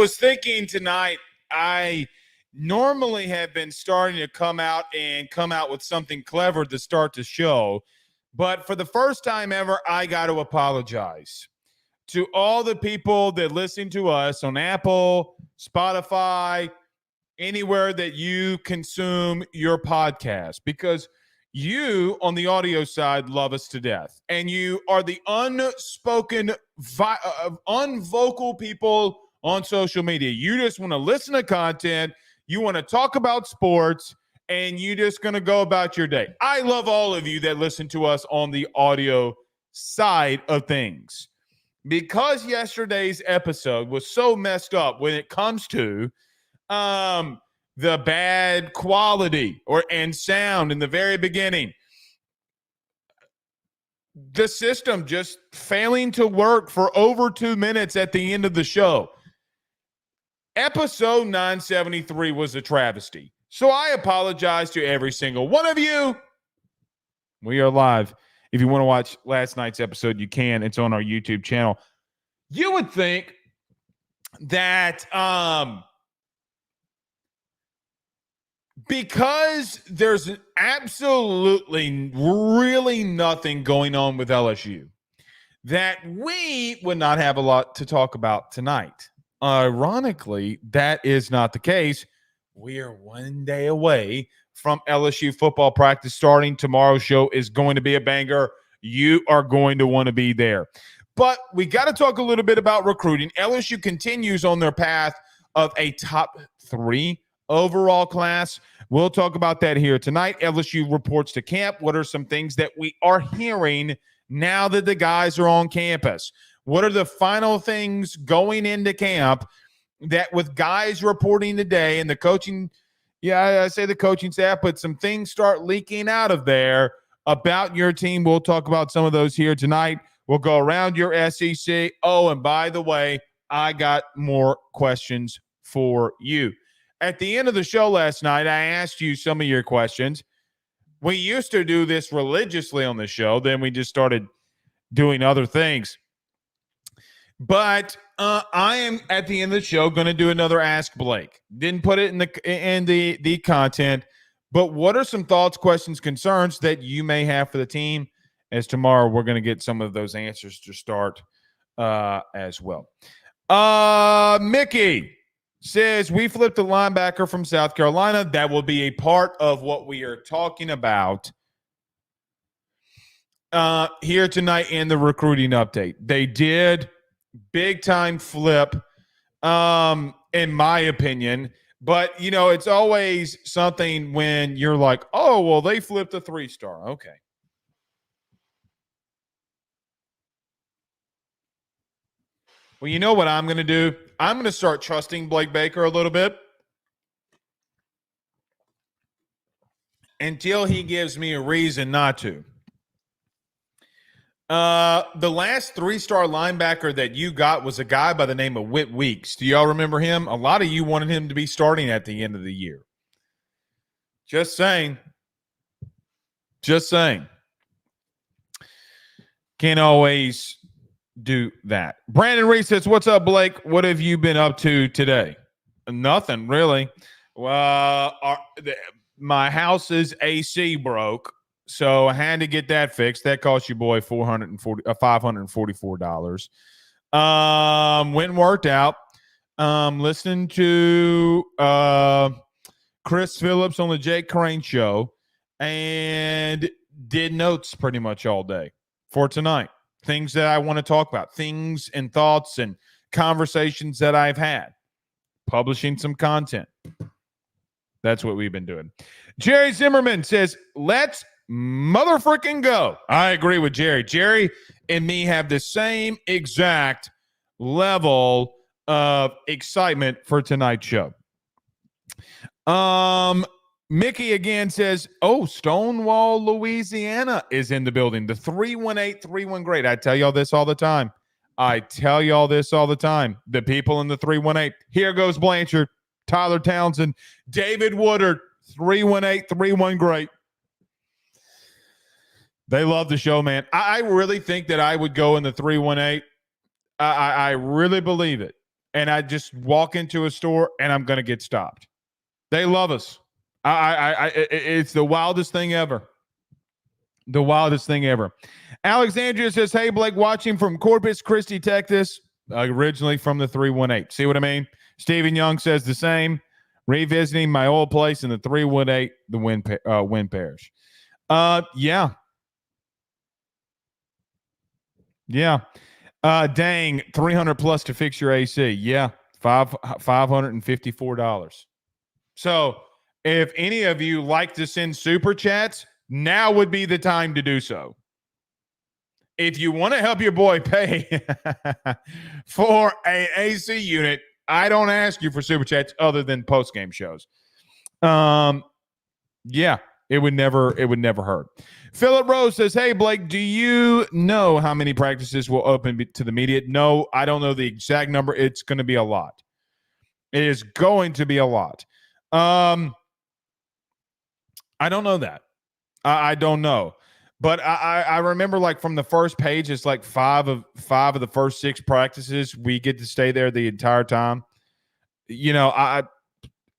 was thinking tonight, I normally have been starting to come out with something clever to start the show. But for the first time ever, I got to apologize to all the people that listen to us on Apple, Spotify, anywhere that you consume your podcast, because you on the audio side love us to death, and you are the unvocal people on social media. You just want to listen to content, you want to talk about sports, and you just going to go about your day. I love all of you that listen to us on the audio side of things, because yesterday's episode was so messed up when it comes to the bad quality and sound in the very beginning. The system just failing to work for over 2 minutes at the end of the show. Episode 973 was a travesty. So I apologize to every single one of you. We are live. If you want to watch last night's episode, you can. It's on our YouTube channel. You would think that because there's absolutely really nothing going on with LSU, that we would not have a lot to talk about tonight. Ironically, that is not the case. We are 1 day away from LSU football practice starting. Tomorrow's show is going to be a banger. You are going to want to be there. But we got to talk a little bit about recruiting. LSU continues on their path of a top 3 overall class. We'll talk about that here tonight. LSU reports to camp. What are some things that we are hearing now that the guys are on campus? What are the final things going into camp that with guys reporting today and the coaching, I say the coaching staff, but some things start leaking out of there about your team. We'll talk about some of those here tonight. We'll go around your SEC. Oh, and by the way, I got more questions for you. At the end of the show last night, I asked you some of your questions. We used to do this religiously on the show. Then we just started doing other things. But I am, at the end of the show, going to do another Ask Blake. Didn't put it in the content. But what are some thoughts, questions, concerns that you may have for the team? As tomorrow, we're going to get some of those answers to start as well. Mickey says, we flipped a linebacker from South Carolina. That will be a part of what we are talking about here tonight in the recruiting update. They did big-time flip, in my opinion. But, it's always something when you're like, oh, well, they flipped a 3-star. Okay. Well, you know what I'm going to do? I'm going to start trusting Blake Baker a little bit until he gives me a reason not to. The last 3-star linebacker that you got was a guy by the name of Whit Weeks. Do y'all remember him? A lot of you wanted him to be starting at the end of the year. Just saying. Can't always do that. Brandon Reese says, what's up, Blake? What have you been up to today? Nothing, really. Well, my house's AC broke, so I had to get that fixed. That cost you, boy, $544. Went and worked out. Listening to Chris Phillips on the Jake Crane show, and did notes pretty much all day for tonight. Things that I want to talk about, things and thoughts and conversations that I've had, publishing some content. That's what we've been doing. Jerry Zimmerman says, let's motherfucking go. I agree with Jerry. Jerry and me have the same exact level of excitement for tonight's show. Mickey again says, oh, Stonewall, Louisiana is in the building. The 318-31 great. I tell y'all this all the time. The people in the 318. Here goes Blanchard, Tyler Townsend, David Woodard, 318-31 great. They love the show, man. I really think that I would go in the 318. I really believe it. and I just walk into a store and I'm going to get stopped. They love us. It's the wildest thing ever. The wildest thing ever. Alexandria says, hey, Blake, watching from Corpus Christi, Texas, originally from the 318. See what I mean? Stephen Young says the same. Revisiting my old place in the 318, the Wynn Parish. Yeah. Yeah. Dang, 300 plus to fix your AC. Yeah. $554. So if any of you like to send super chats, now would be the time to do so. If you want to help your boy pay for an AC unit, I don't ask you for super chats other than post-game shows. Yeah, it would never hurt. Philip Rose says, hey, Blake, do you know how many practices will open to the media? No, I don't know the exact number. It's going to be a lot. It is going to be a lot. I don't know that. I don't know. But I remember, like, from the first page, it's like five of the first 6 practices. We get to stay there the entire time. You know,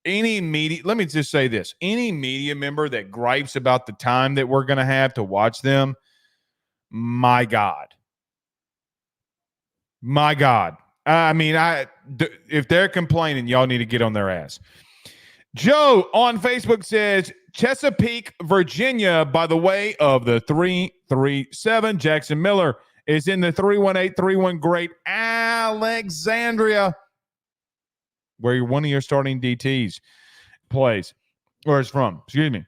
any media, let me just say this. Any media member that gripes about the time that we're going to have to watch them, my God. My God. I mean, if they're complaining, y'all need to get on their ass. Joe on Facebook says, Chesapeake, Virginia, by the way of the 337. Jackson Miller is in the 318-31 great Alexandria, where one of your starting DTs plays or is from. Excuse me.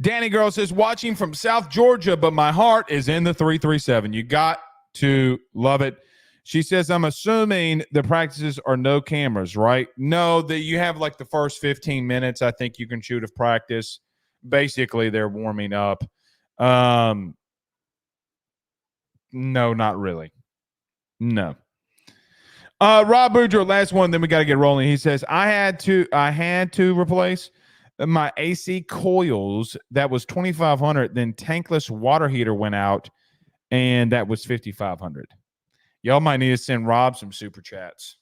Danny Girl says, watching from South Georgia, but my heart is in the 337. You got to love it. She says, I'm assuming the practices are no cameras, right? No, that you have like the first 15 minutes, I think you can shoot a practice. Basically, they're warming up. No, not really. No. Rob Boudreaux, last one, then we got to get rolling. He says, I had to replace my AC coils. That was $2,500. Then tankless water heater went out, and that was $5,500. Y'all might need to send Rob some super chats.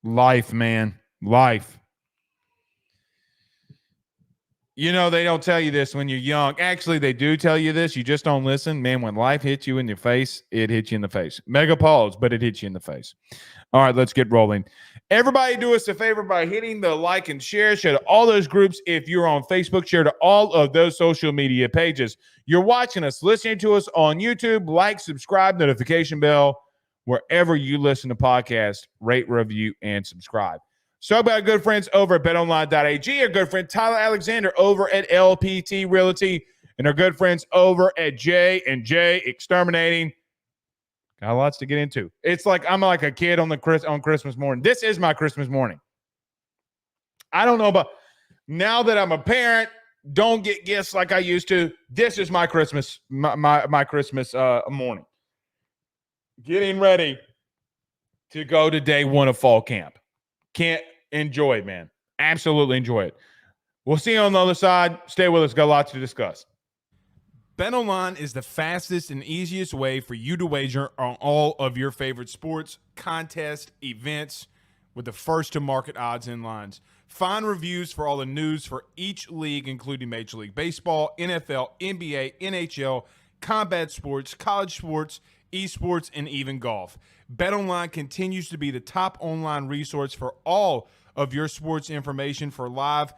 Life, man. Life. You know, they don't tell you this when you're young. Actually, they do tell you this. You just don't listen. Man, when life hits you in your face, it hits you in the face. Mega pause, but it hits you in the face. All right, let's get rolling. Everybody do us a favor by hitting the like and share. Share to all those groups. If you're on Facebook, share to all of those social media pages. You're watching us, listening to us on YouTube. Like, subscribe, notification bell, wherever you listen to podcasts. Rate, review, and subscribe. So about our good friends over at betonline.ag, our good friend Tyler Alexander over at LPT Realty, and our good friends over at J&J Exterminating. Got lots to get into. It's like I'm like a kid on Christmas morning. This is my Christmas morning. I don't know about now that I'm a parent, don't get gifts like I used to. This is my Christmas, my Christmas morning. Getting ready to go to day 1 of fall camp. Can't enjoy it, man. Absolutely enjoy it. We'll see you on the other side. Stay with us. Got lots to discuss. BetOnline is the fastest and easiest way for you to wager on all of your favorite sports, contests, events with the first-to-market odds and lines. Find reviews for all the news for each league, including Major League Baseball, NFL, NBA, NHL, combat sports, college sports, esports, and even golf. BetOnline continues to be the top online resource for all of your sports information for live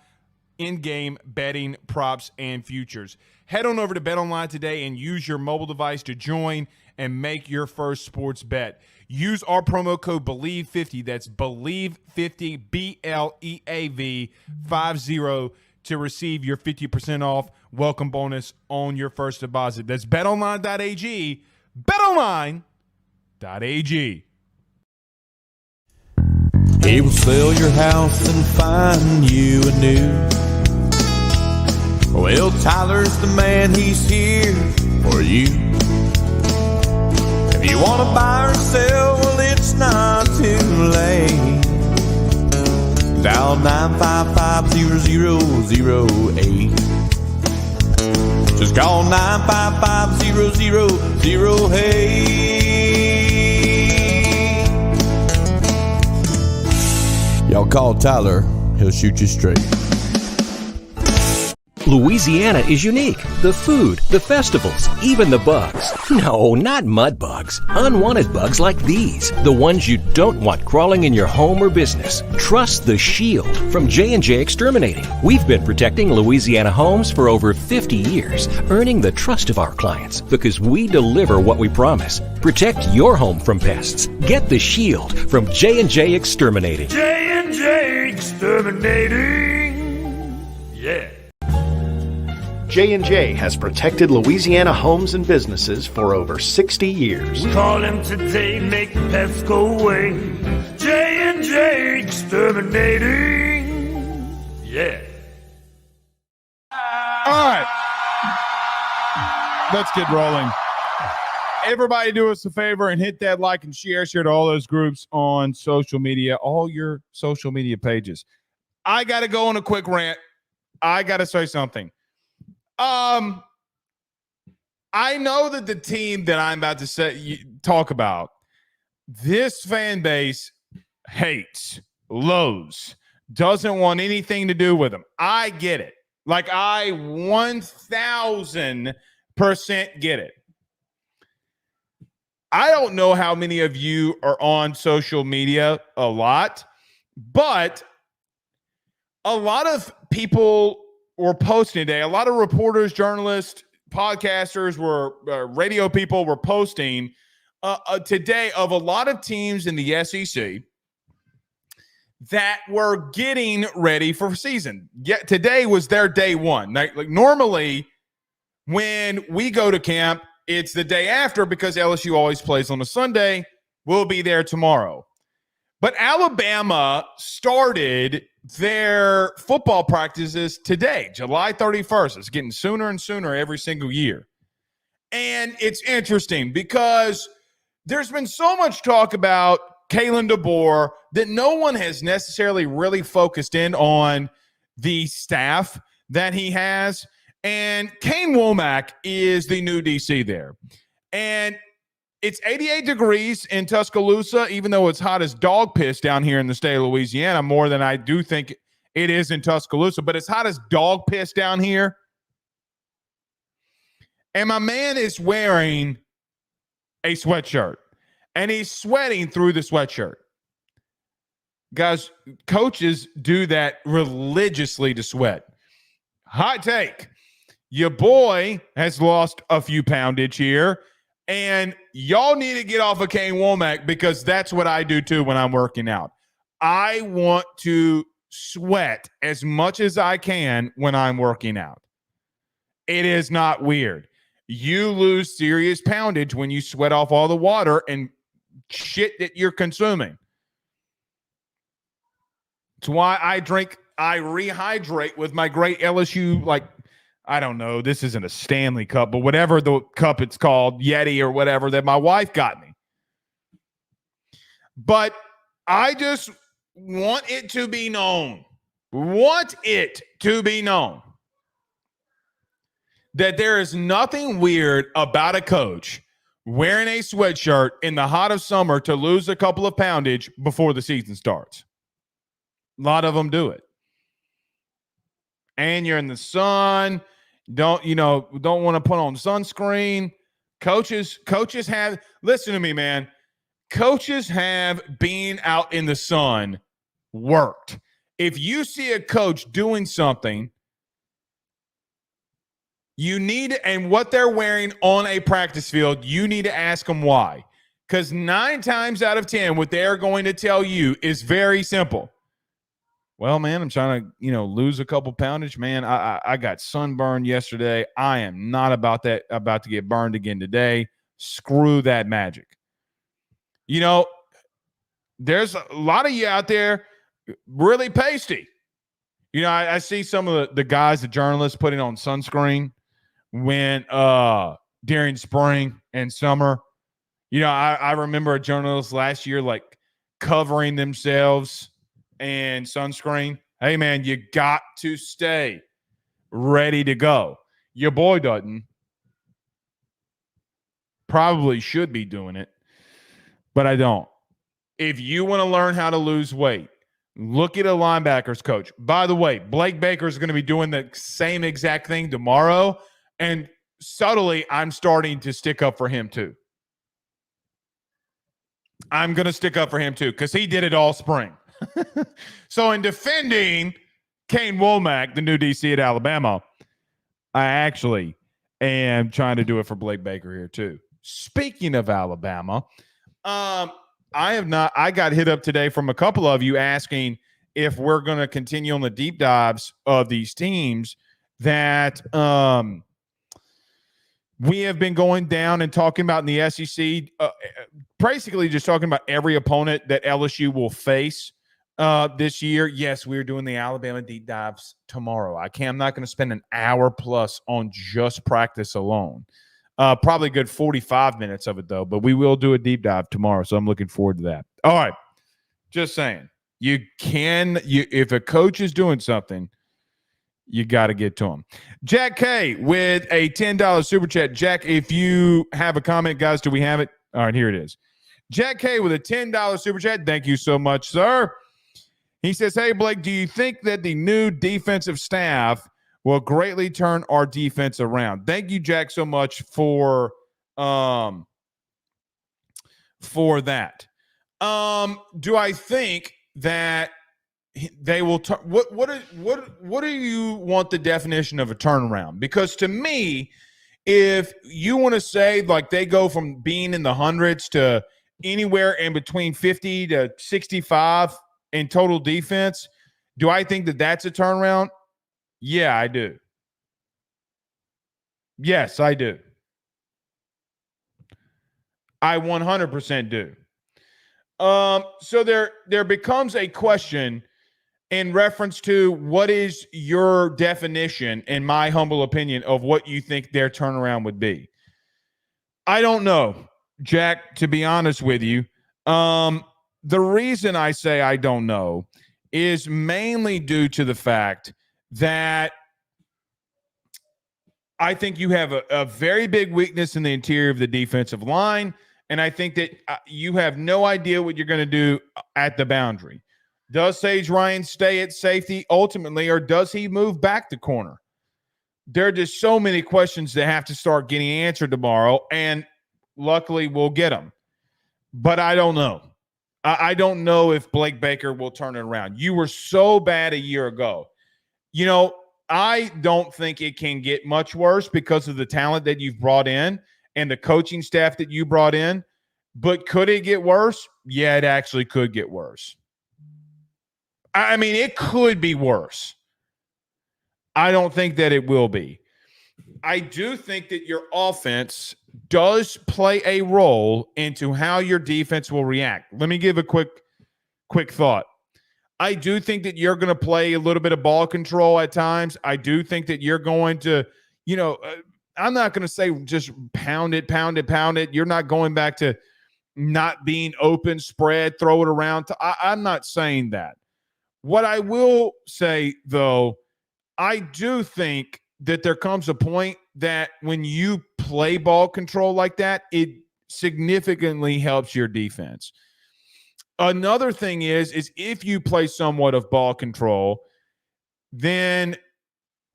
in-game betting, props, and futures. Head on over to BetOnline today and use your mobile device to join and make your first sports bet. Use our promo code BELIEVE50, that's BELIEVE50, BLEAV 50, to receive your 50% off welcome bonus on your first deposit. That's betonline.ag, betonline.ag. He will sell your house and find you a new. Well, Tyler's the man, he's here for you. If you want to buy or sell, well, it's not too late. Dial 955-0008. Just call 955-000, hey. Y'all call Tyler, he'll shoot you straight. Louisiana is unique. The food, the festivals, even the bugs. No, not mud bugs. Unwanted bugs like these. The ones you don't want crawling in your home or business. Trust the Shield from J&J Exterminating. We've been protecting Louisiana homes for over 50 years, earning the trust of our clients because we deliver what we promise. Protect your home from pests. Get the Shield from J&J Exterminating. J&J Exterminating. Yeah. J&J has protected Louisiana homes and businesses for over 60 years. Call him today, make the pests go away. J&J Exterminating. Yeah. All right. Let's get rolling. Everybody do us a favor and hit that like and share to all those groups on social media, all your social media pages. I got to go on a quick rant. I got to say something. I know that the team that I'm about to talk about, this fan base hates, loathes, doesn't want anything to do with them. I get it. Like, I 1,000% get it. I don't know how many of you are on social media a lot, but a lot of people were posting today. A lot of reporters, journalists, podcasters, radio people were posting today of a lot of teams in the SEC that were getting ready for season. Yet today was their day one. Like normally, when we go to camp, it's the day after because LSU always plays on a Sunday. We'll be there tomorrow. But Alabama started their football practices today, July 31st. It's getting sooner and sooner every single year. And it's interesting because there's been so much talk about Kalen DeBoer that no one has necessarily really focused in on the staff that he has. And Kane Womack is the new DC there. And it's 88 degrees in Tuscaloosa, even though it's hot as dog piss down here in the state of Louisiana, more than I do think it is in Tuscaloosa, but it's hot as dog piss down here. And my man is wearing a sweatshirt, and he's sweating through the sweatshirt. Guys, coaches do that religiously to sweat. Hot take. Your boy has lost a few poundage here. And y'all need to get off of Kane Womack because that's what I do too when I'm working out. I want to sweat as much as I can when I'm working out. It is not weird. You lose serious poundage when you sweat off all the water and shit that you're consuming. It's why I rehydrate with my great LSU, I don't know, this isn't a Stanley Cup, but whatever the cup it's called, Yeti or whatever, that my wife got me. But I just want it to be known, that there is nothing weird about a coach wearing a sweatshirt in the hot of summer to lose a couple of poundage before the season starts. A lot of them do it. And you're in the sun. Don't want to put on sunscreen. Coaches have, listen to me, man. Coaches have being out in the sun worked. If you see a coach doing something, and what they're wearing on a practice field, you need to ask them why. Because 9 times out of 10, what they're going to tell you is very simple. Well, man, I'm trying to, lose a couple poundage. Man, I got sunburned yesterday. I am not about to get burned again today. Screw that magic. There's a lot of you out there really pasty. I see some of the guys, the journalists, putting on sunscreen when during spring and summer. I remember a journalist last year covering themselves and sunscreen. Hey, man, you got to stay ready to go. Your boy doesn't. Probably should be doing it, but I don't. If you want to learn how to lose weight, look at a linebackers coach. By the way, Blake Baker is going to be doing the same exact thing tomorrow, and subtly, I'm starting to stick up for him too. I'm going to stick up for him too because he did it all spring. So in defending Kane Womack, the new DC at Alabama, I actually am trying to do it for Blake Baker here too. Speaking of Alabama, I got hit up today from a couple of you asking if we're going to continue on the deep dives of these teams that we have been going down and talking about in the SEC, basically just talking about every opponent that LSU will face this year. Yes, we're doing the Alabama deep dives tomorrow. I'm not going to spend an hour plus on just practice alone. Probably a good 45 minutes of it, though, but we will do a deep dive tomorrow, so I'm looking forward to that. All right. Just saying. If a coach is doing something, you got to get to him. Jack K with a $10 super chat. Jack, if you have a comment, guys, do we have it? All right, here it is. Jack K with a $10 super chat. Thank you so much, sir. He says, hey, Blake, do you think that the new defensive staff will greatly turn our defense around? Thank you, Jack, so much for that. Do I think that they will what do you want the definition of a turnaround? Because to me, if you want to say like they go from being in the hundreds to anywhere in between 50 to 65 in total defense, do I think that that's a turnaround? Yeah, I do. Yes, I do. I 100% do. So there becomes a question in reference to what is your definition, in my humble opinion, of what you think their turnaround would be. I don't know, Jack, to be honest with you. The reason I say I don't know is mainly due to the fact that I think you have a very big weakness in the interior of the defensive line, and I think that you have no idea what you're going to do at the boundary. Does Sage Ryan stay at safety ultimately, or does he move back to corner? There are just so many questions that have to start getting answered tomorrow, and luckily we'll get them. But I don't know. I don't know if Blake Baker will turn it around. You were so bad a year ago. You know, I don't think it can get much worse because of the talent that you've brought in and the coaching staff that you brought in. But could it get worse? Yeah, it actually could get worse. I mean, it could be worse. I don't think that it will be. I do think that your offense does play a role into how your defense will react. Let me give a quick thought. I do think that you're going to play a little bit of ball control at times. I do think that you're going to, I'm not going to say just pound it. You're not going back to not being open, spread, throw it around. I'm not saying that. What I will say, though, I do think that there comes a point that when you play ball control like that, it significantly helps your defense. Another thing is if you play somewhat of ball control, then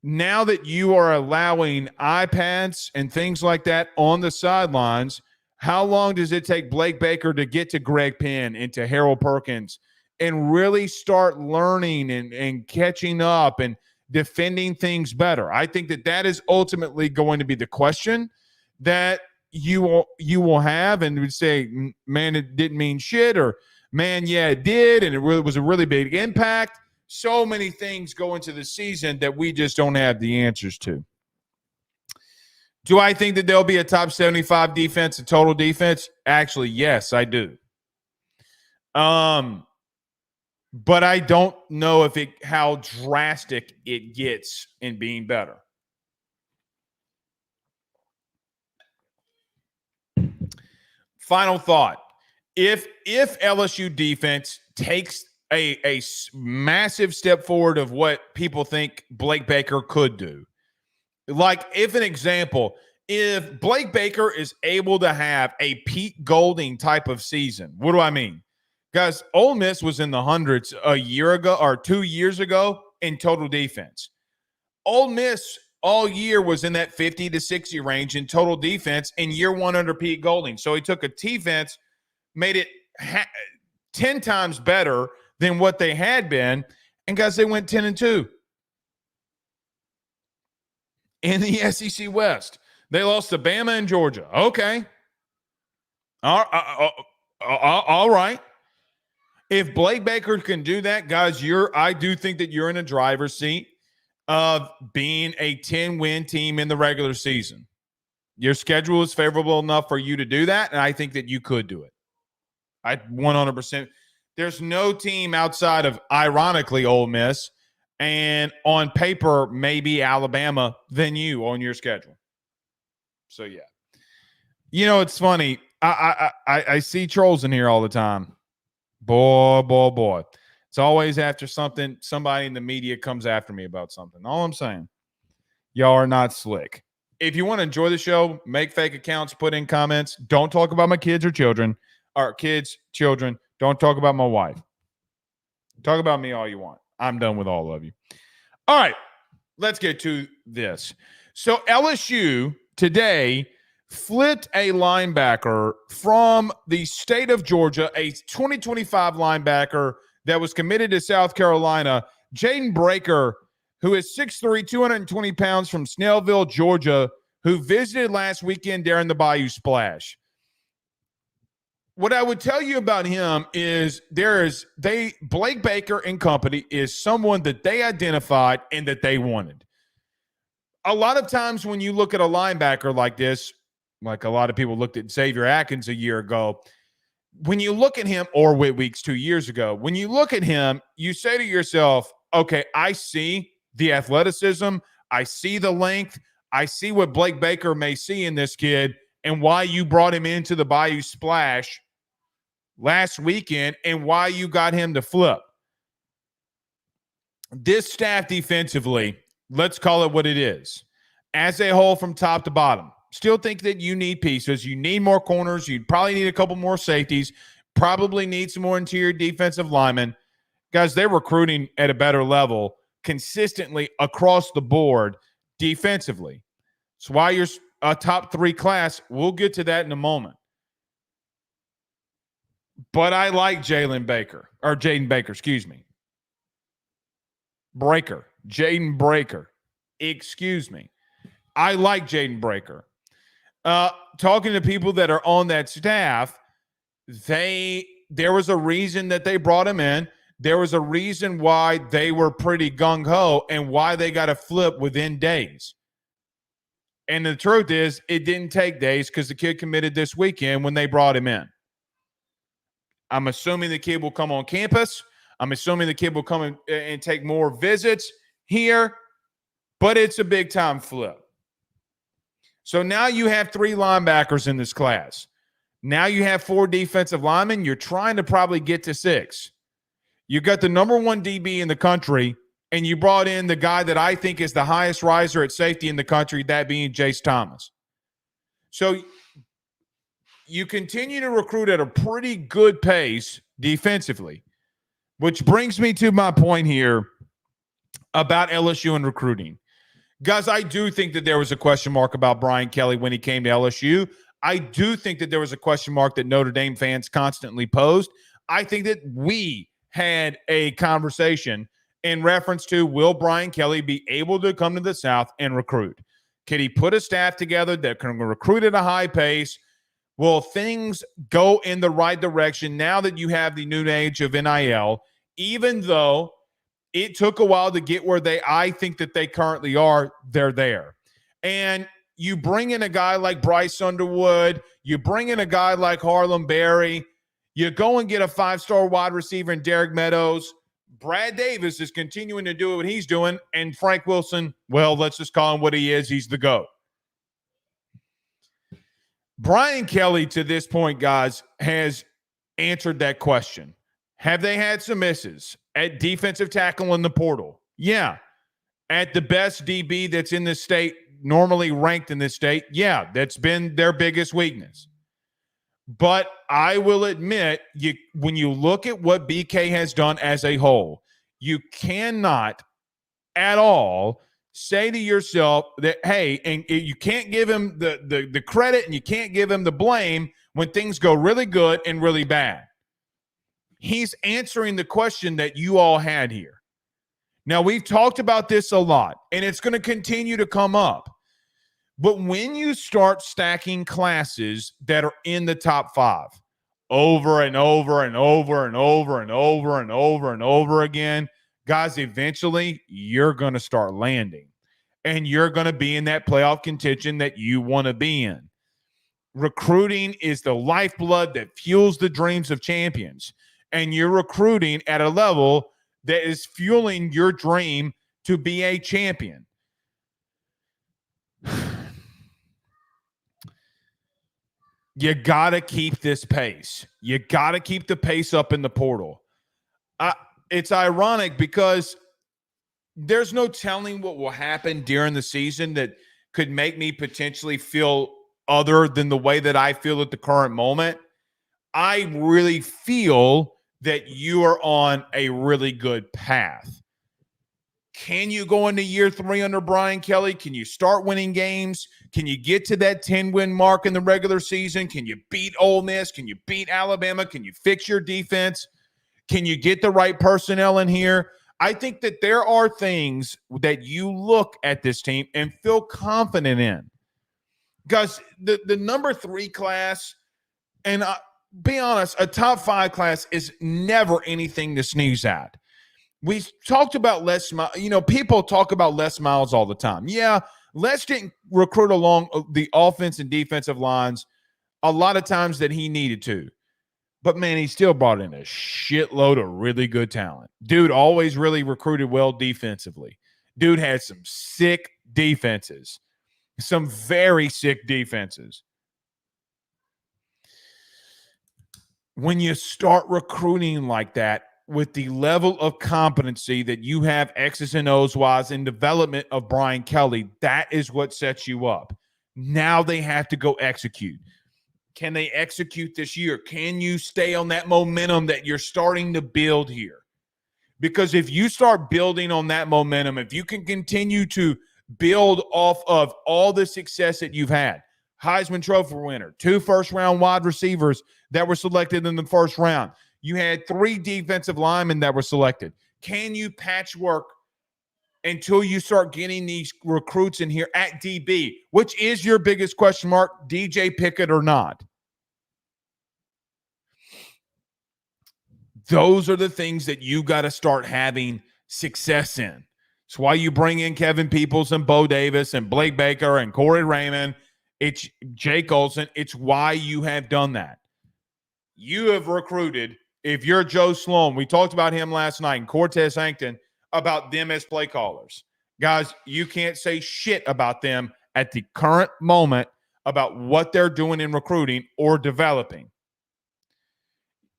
now that you are allowing iPads and things like that on the sidelines, how long does it take Blake Baker to get to Greg Penn and to Harold Perkins and really start learning and catching up and defending things better? I think that is ultimately going to be the question that you will have, and would say, man, it didn't mean shit, or man, yeah, it did, and it really was a really big impact. So many things go into the season that we just don't have the answers to. Do I think that there'll be a top 75 defense, a total defense? Actually, yes, I do. But I don't know how drastic it gets in being better. Final thought. If LSU defense takes a massive step forward of what people think Blake Baker could do, Like, if an example, if Blake Baker is able to have a Pete Golding type of season, what do I mean? Guys, Ole Miss was in the hundreds a year ago or 2 years ago in total defense. Ole Miss all year was in that 50 to 60 range in total defense in year one under Pete Golding. So he took a defense, made it 10 times better than what they had been. And guys, they went 10-2 in the SEC West. They lost to Bama and Georgia. Okay. All right. If Blake Baker can do that, guys, I do think that you're in a driver's seat of being a 10-win team in the regular season. Your schedule is favorable enough for you to do that, and I think that you could do it. I 100%. There's no team outside of, ironically, Ole Miss, and on paper, maybe Alabama, than you on your schedule. So, yeah. You know, it's funny. I see trolls in here all the time. Boy. It's always after something, somebody in the media comes after me about something. All I'm saying, y'all are not slick. If you want to enjoy the show, make fake accounts, put in comments. Don't talk about my kids or children. Don't talk about my wife. Talk about me all you want. I'm done with all of you. All right, let's get to this. So LSU today flipped a linebacker from the state of Georgia, a 2025 linebacker that was committed to South Carolina, Jaden Breaker, who is 6'3", 220 pounds from Snellville, Georgia, who visited last weekend during the Bayou Splash. What I would tell you about him is Blake Baker and company is someone that they identified and that they wanted. A lot of times when you look at a linebacker like this, like a lot of people looked at Xavier Atkins a year ago, when you look at him, or Whit Weeks 2 years ago, when you look at him, you say to yourself, okay, I see the athleticism, I see the length, I see what Blake Baker may see in this kid and why you brought him into the Bayou Splash last weekend and why you got him to flip. This staff defensively, let's call it what it is, as a whole from top to bottom, still think that you need pieces. You need more corners. You probably need a couple more safeties. Probably need some more interior defensive linemen. Guys, they're recruiting at a better level consistently across the board defensively. That's why you're a top 3 class. We'll get to that in a moment. But I like Jaden Breaker. Jaden Breaker. Excuse me. I like Jaden Breaker. Talking to people that are on that staff, there was a reason that they brought him in. There was a reason why they were pretty gung-ho and why they got a flip within days. And the truth is, it didn't take days because the kid committed this weekend when they brought him in. I'm assuming the kid will come on campus. I'm assuming the kid will come and take more visits here. But it's a big-time flip. So now you have 3 linebackers in this class. Now you have 4 defensive linemen. You're trying to probably get to 6. You got the number 1 DB in the country, and you brought in the guy that I think is the highest riser at safety in the country, that being Jace Thomas. So you continue to recruit at a pretty good pace defensively, which brings me to my point here about LSU and recruiting. Guys, I do think that there was a question mark about Brian Kelly when he came to LSU. I do think that there was a question mark that Notre Dame fans constantly posed. I think that we had a conversation in reference to, will Brian Kelly be able to come to the South and recruit? Can he put a staff together that can recruit at a high pace? Will things go in the right direction now that you have the new age of NIL, even though it took a while to get where I think that they currently are, they're there. And you bring in a guy like Bryce Underwood, you bring in a guy like Harlem Berry, you go and get a 5-star wide receiver in Derek Meadows. Brad Davis is continuing to do what he's doing, and Frank Wilson, well, let's just call him what he is. He's the GOAT. Brian Kelly, to this point, guys, has answered that question. Have they had some misses at defensive tackle in the portal? Yeah. At the best DB that's in the state normally ranked in this state. Yeah, that's been their biggest weakness. But I will admit, when you look at what BK has done as a whole, you cannot at all say to yourself that, hey, and you can't give him the credit and you can't give him the blame when things go really good and really bad. He's answering the question that you all had here. Now, we've talked about this a lot, and it's going to continue to come up. But when you start stacking classes that are in the top 5 over and over and over and over and over and over and over again, guys, eventually you're going to start landing. And you're going to be in that playoff contention that you want to be in. Recruiting is the lifeblood that fuels the dreams of champions. And you're recruiting at a level that is fueling your dream to be a champion. You got to keep this pace. You got to keep the pace up in the portal. It's ironic because there's no telling what will happen during the season that could make me potentially feel other than the way that I feel at the current moment. I really feel that you are on a really good path. Can you go into year 3 under Brian Kelly? Can you start winning games? Can you get to that 10-win mark in the regular season? Can you beat Ole Miss? Can you beat Alabama? Can you fix your defense? Can you get the right personnel in here? I think that there are things that you look at this team and feel confident in. Guys, the number 3 class, and be honest, a top 5 class is never anything to sneeze at. We talked about Les Miles. People talk about Les Miles all the time. Yeah, Les didn't recruit along the offense and defensive lines a lot of times that he needed to. But, man, he still brought in a shitload of really good talent. Dude always really recruited well defensively. Dude had some sick defenses, some very sick defenses. When you start recruiting like that with the level of competency that you have X's and O's wise in development of Brian Kelly, that is what sets you up. Now they have to go execute. Can they execute this year? Can you stay on that momentum that you're starting to build here? Because if you start building on that momentum, if you can continue to build off of all the success that you've had, Heisman Trophy winner, 2 first-round wide receivers that were selected in the first round. You had 3 defensive linemen that were selected. Can you patchwork until you start getting these recruits in here at DB, which is your biggest question mark, DJ Pickett or not? Those are the things that you got to start having success in. It's why you bring in Kevin Peoples and Bo Davis and Blake Baker and Corey Raymond. It's Jake Olson. It's why you have done that. You have recruited, if you're Joe Sloan, we talked about him last night, and Cortez Hankton, about them as play callers. Guys, you can't say shit about them at the current moment about what they're doing in recruiting or developing.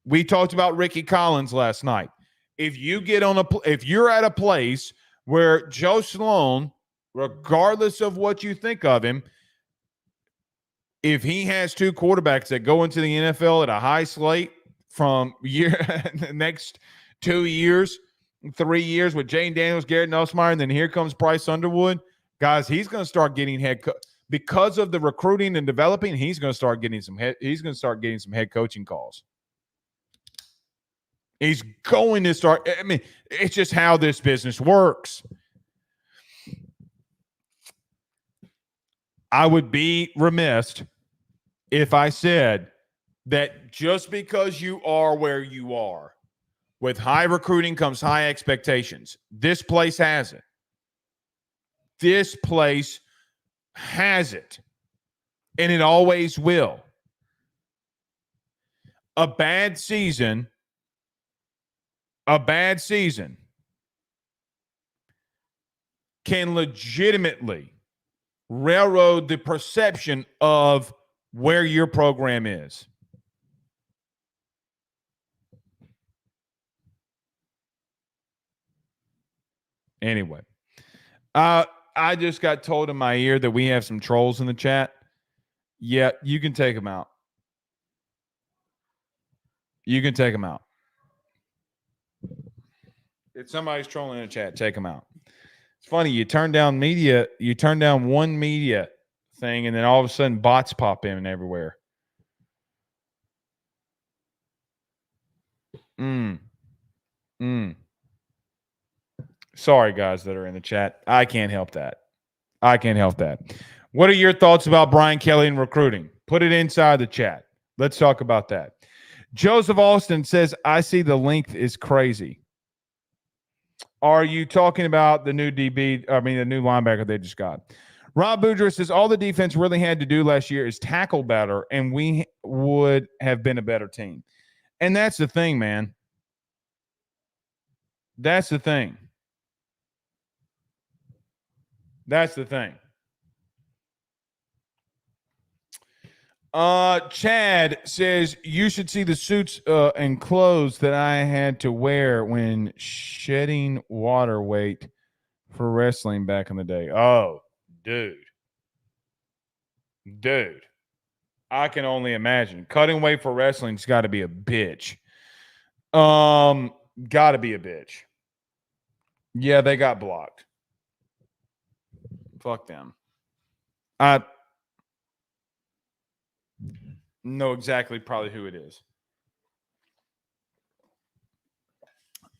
We talked about Ricky Collins last night. If you're at a place where Joe Sloan, regardless of what you think of him, if he has 2 quarterbacks that go into the NFL at a high slate from the next 2 years, 3 years with Jane Daniels, Garrett Nussmeier, and then here comes Bryce Underwood, guys, he's going to start getting because of the recruiting and developing. He's going to start getting some head coaching calls. He's going to start. I mean, it's just how this business works. I would be remiss if I said that just because you are where you are, with high recruiting comes high expectations. This place has it. This place has it. And it always will. A bad season can legitimately railroad the perception of where your program is. Anyway, I just got told in my ear that we have some trolls in the chat. Yeah, you can take them out. You can take them out. If somebody's trolling in the chat, take them out. It's funny. You turn down one media thing, and then all of a sudden bots pop in everywhere. Sorry, guys that are in the chat. I can't help that. What are your thoughts about Brian Kelly and recruiting? Put it inside the chat. Let's talk about that. Joseph Austin says, I see the length is crazy. Are you talking about the new the new linebacker they just got? Rob Boudreaux says, all the defense really had to do last year is tackle better, and we would have been a better team. And that's the thing, man. That's the thing. Chad says, you should see the suits and clothes that I had to wear when shedding water weight for wrestling back in the day. Oh, dude. I can only imagine. Cutting weight for wrestling's got to be a bitch. Got to be a bitch. Yeah, they got blocked. Fuck them. I know exactly probably who it is.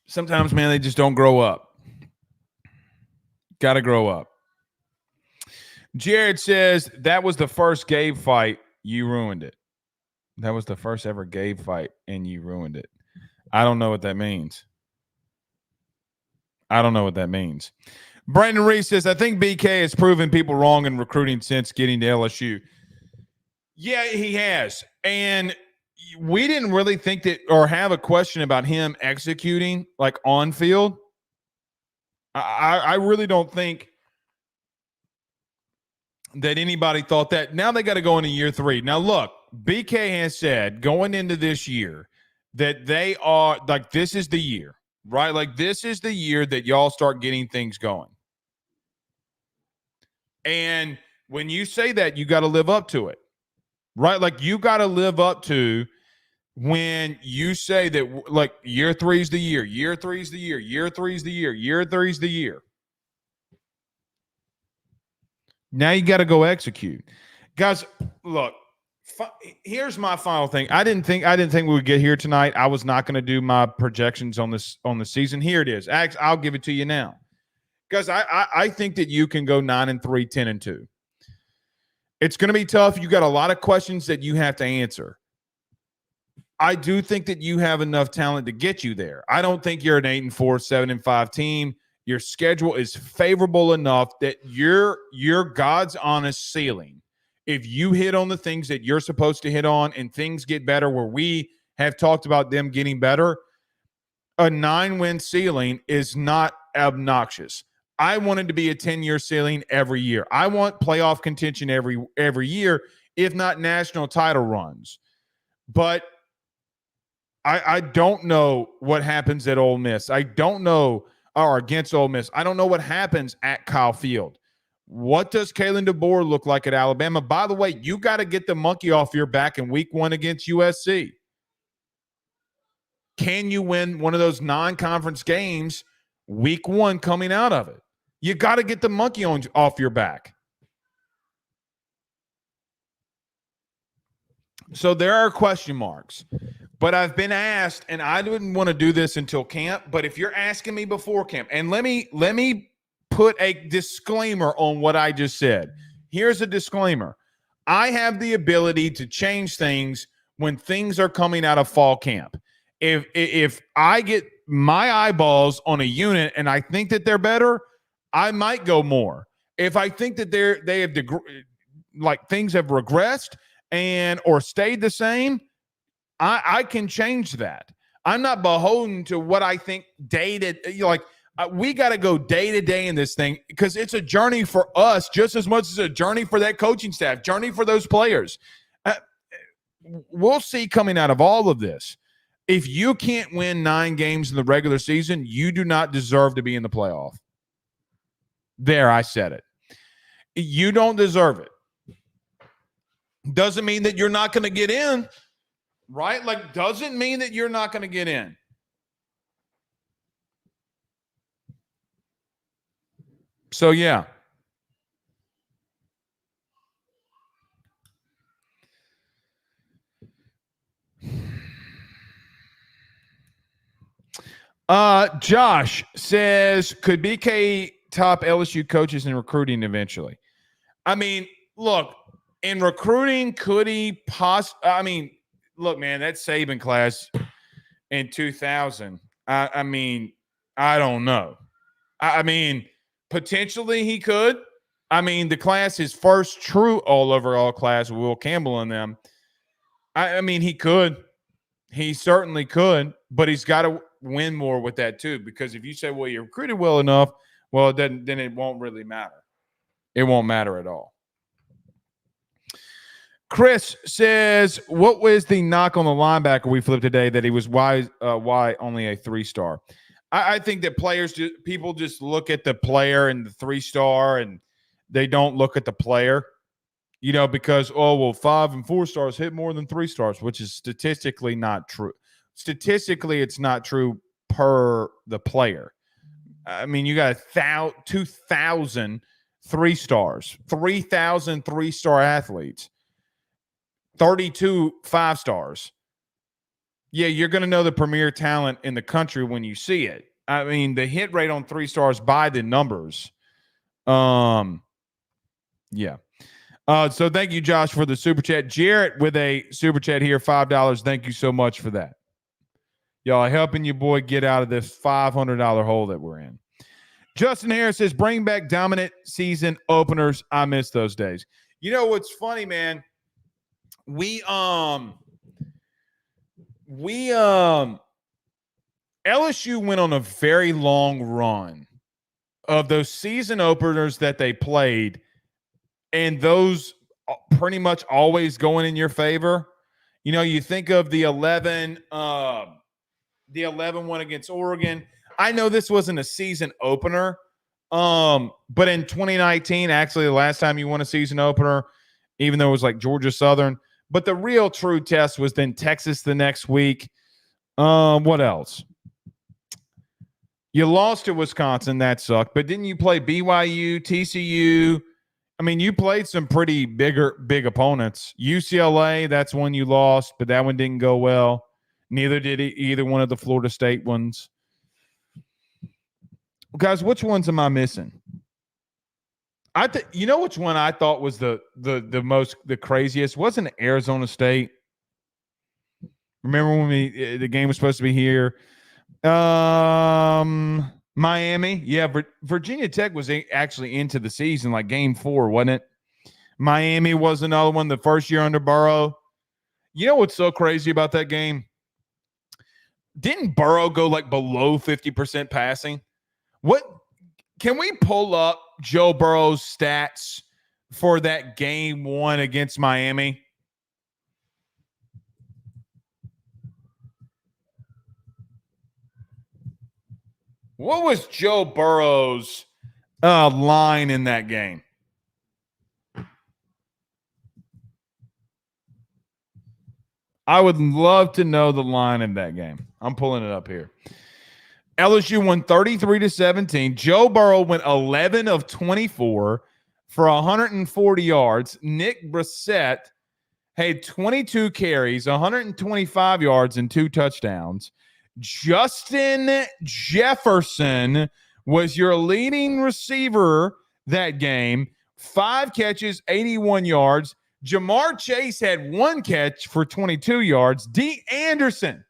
Sometimes, man, they just don't grow up. Got to grow up. Jared says, that was the first Gabe fight. You ruined it. That was the first ever Gabe fight, and you ruined it. I don't know what that means. Brandon Reese says, I think BK has proven people wrong in recruiting since getting to LSU. Yeah, he has. And we didn't really think that or have a question about him executing like on field. I really don't think that anybody thought that. Now they got to go into year 3. Now, look, BK has said going into this year that they are like, this is the year, right? Like, this is the year that y'all start getting things going. And when you say that, you got to live up to it, right? Like, you got to live up to when you say that, like, year 3 is the year, year 3 is the year, year 3 is the year, year 3 is the year. Now you got to go execute. Guys, look, here's my final thing. I didn't think we would get here tonight. I was not going to do my projections on the season. Here it is. I'll give it to you now. Guys, I think that you can go 9-3, 10-2. It's going to be tough. You got a lot of questions that you have to answer. I do think that you have enough talent to get you there. I don't think you're an 8-4, 7-5 team. Your schedule is favorable enough that your God's honest ceiling, if you hit on the things that you're supposed to hit on and things get better where we have talked about them getting better, a 9-win ceiling is not obnoxious. I want it to be a 10-year ceiling every year. I want playoff contention every year, if not national title runs. But I don't know what happens at Ole Miss. I don't know, or against Ole Miss. I don't know what happens at Kyle Field. What does Kalen DeBoer look like at Alabama? By the way, you got to get the monkey off your back in week 1 against USC. Can you win one of those non-conference games week 1 coming out of it? You got to get the monkey off your back. So there are question marks. But I've been asked, and I didn't want to do this until camp, but if you're asking me before camp, and let me put a disclaimer on what I just said. Here's a disclaimer. I have the ability to change things when things are coming out of fall camp. If I get my eyeballs on a unit and I think that they're better, I might go more. If I think that they have things have regressed or stayed the same, I can change that. I'm not beholden to what I think we got to go day to day in this thing because it's a journey for us just as much as a journey for that coaching staff, journey for those players. We'll see coming out of all of this. If you can't win 9 games in the regular season, you do not deserve to be in the playoff. There, I said it. You don't deserve it. Doesn't mean that you're not going to get in, right? Like, doesn't mean that you're not going to get in. So, yeah. Josh says, could BK top LSU coaches in recruiting eventually? I mean, look, in recruiting, could he look, man, that Saban class in 2000, I mean, I don't know. I mean, potentially he could. I mean, the class, his first true all-overall class, Will Campbell and them, I mean, he could. He certainly could, but he's got to win more with that too, because if you say, well, you recruited well enough, well, then it won't really matter. It won't matter at all. Chris says, what was the knock on the linebacker we flipped today that he was why only a 3-star? I think that people just look at the player and the 3-star and they don't look at the player, because, 5 and 4 stars hit more than 3 stars, which is statistically not true. Statistically, it's not true per the player. I mean, you got 2,000 3-stars, 3,000 3-star athletes, 32 5-stars. Yeah, you're going to know the premier talent in the country when you see it. I mean, the hit rate on 3 stars by the numbers. Yeah. So thank you, Josh, for the super chat. Jarrett with a super chat here, $5. Thank you so much for that. Y'all helping your boy get out of this $500 hole that we're in. Justin Harris says, bring back dominant season openers. I miss those days. You know what's funny, man? LSU went on a very long run of those season openers that they played, and those pretty much always going in your favor. You think of the 11 one against Oregon. I know this wasn't a season opener, but in 2019, actually the last time you won a season opener, even though it was like Georgia Southern, but the real true test was then Texas the next week. What else? You lost to Wisconsin. That sucked. But didn't you play BYU, TCU? I mean, you played some pretty big opponents. UCLA, that's one you lost, but that one didn't go well. Neither did either one of the Florida State ones. Guys, which ones am I missing? You know which one I thought was the craziest? Wasn't Arizona State? Remember when the game was supposed to be here? Miami. Yeah, Virginia Tech was actually into the season, like game 4, wasn't it? Miami was another one the first year under Burrow. You know what's so crazy about that game? Didn't Burrow go like below 50% passing? What can we pull up Joe Burrow's stats for that game 1 against Miami? What was Joe Burrow's line in that game? I would love to know the line in that game. I'm pulling it up here. LSU won 33-17. Joe Burrow went 11 of 24 for 140 yards. Nick Brissett had 22 carries, 125 yards, and 2 touchdowns. Justin Jefferson was your leading receiver that game. 5 catches, 81 yards. Jamar Chase had 1 catch for 22 yards. D. Anderson,